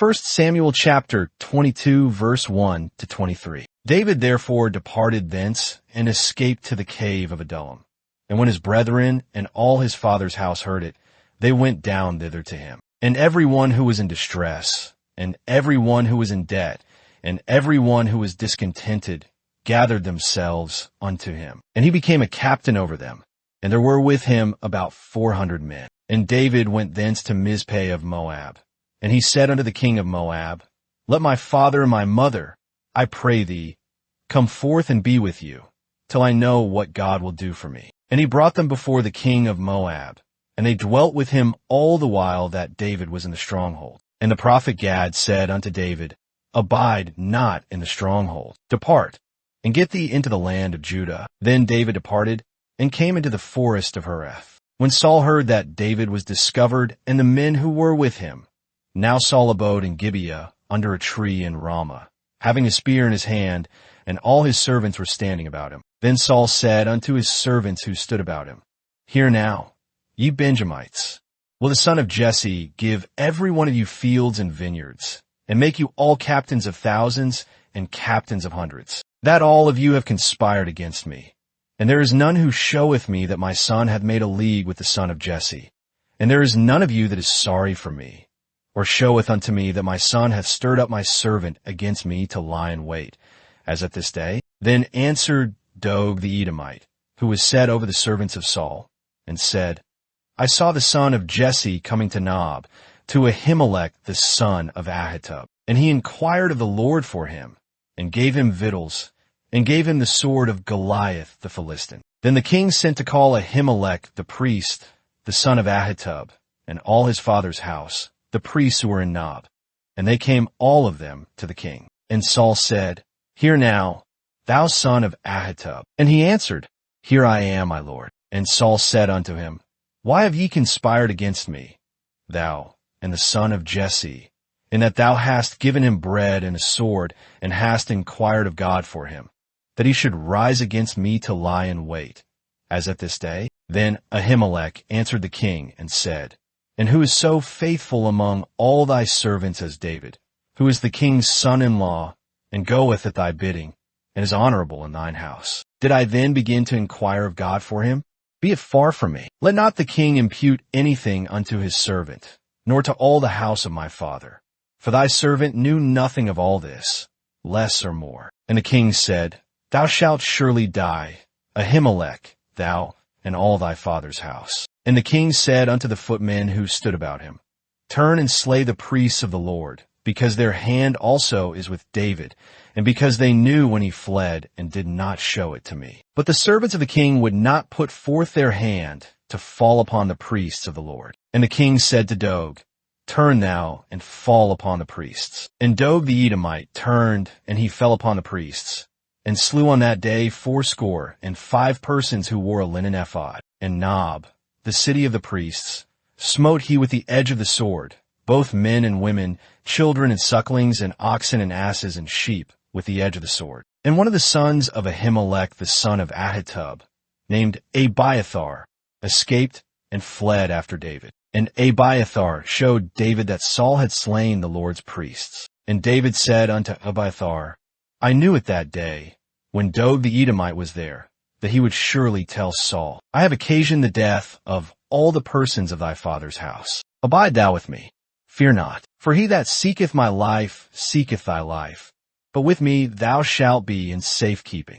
1 Samuel chapter 22, verse 1 to 23. David therefore departed thence and escaped to the cave of Adullam. And when his brethren and all his father's house heard it, they went down thither to him. And every one who was in distress, and every one who was in debt, and every one who was discontented, gathered themselves unto him. And he became a captain over them. And there were with him about 400 men. And David went thence to Mizpeh of Moab. And he said unto the king of Moab, Let my father and my mother, I pray thee, come forth and be with you, till I know what God will do for me. And he brought them before the king of Moab. And they dwelt with him all the while that David was in the stronghold. And the prophet Gad said unto David, Abide not in the stronghold. Depart, and get thee into the land of Judah. Then David departed, and came into the forest of Hereth. When Saul heard that David was discovered, and the men who were with him, now Saul abode in Gibeah, under a tree in Ramah, having a spear in his hand, and all his servants were standing about him. Then Saul said unto his servants who stood about him, Hear now, ye Benjamites, will the son of Jesse give every one of you fields and vineyards, and make you all captains of thousands and captains of hundreds, that all of you have conspired against me. And there is none who showeth me that my son hath made a league with the son of Jesse. And there is none of you that is sorry for me, or showeth unto me that my son hath stirred up my servant against me to lie in wait, as at this day. Then answered Doeg the Edomite, who was set over the servants of Saul, and said, I saw the son of Jesse coming to Nob, to Ahimelech the son of Ahitub. And he inquired of the Lord for him, and gave him victuals, and gave him the sword of Goliath the Philistine. Then the king sent to call Ahimelech the priest, the son of Ahitub, and all his father's house, the priests who were in Nob. And they came all of them to the king. And Saul said, Hear now, thou son of Ahitub. And he answered, Here I am, my lord. And Saul said unto him, Why have ye conspired against me, thou and the son of Jesse, in that thou hast given him bread and a sword, and hast inquired of God for him, that he should rise against me to lie in wait, as at this day? Then Ahimelech answered the king and said, And who is so faithful among all thy servants as David, who is the king's son-in-law, and goeth at thy bidding, and is honorable in thine house? Did I then begin to inquire of God for him? Be it far from me. Let not the king impute anything unto his servant, nor to all the house of my father. For thy servant knew nothing of all this, less or more. And the king said, Thou shalt surely die, Ahimelech, thou, and all thy father's house. And the king said unto the footmen who stood about him, Turn and slay the priests of the Lord, because their hand also is with David, and because they knew when he fled, and did not show it to me. But the servants of the king would not put forth their hand to fall upon the priests of the Lord. And the king said to Doeg, Turn thou, and fall upon the priests. And Doeg the Edomite turned, and he fell upon the priests, and slew on that day 75 persons who wore a linen ephod. And Nob, the city of the priests, smote he with the edge of the sword, both men and women, children and sucklings, and oxen and asses and sheep, with the edge of the sword. And one of the sons of Ahimelech the son of Ahitub, named Abiathar, escaped and fled after David. And Abiathar showed David that Saul had slain the Lord's priests. And David said unto Abiathar, I knew it that day, when Doeg the Edomite was there, that he would surely tell Saul, I have occasioned the death of all the persons of thy father's house. Abide thou with me, fear not, for he that seeketh my life seeketh thy life. But with me thou shalt be in safekeeping.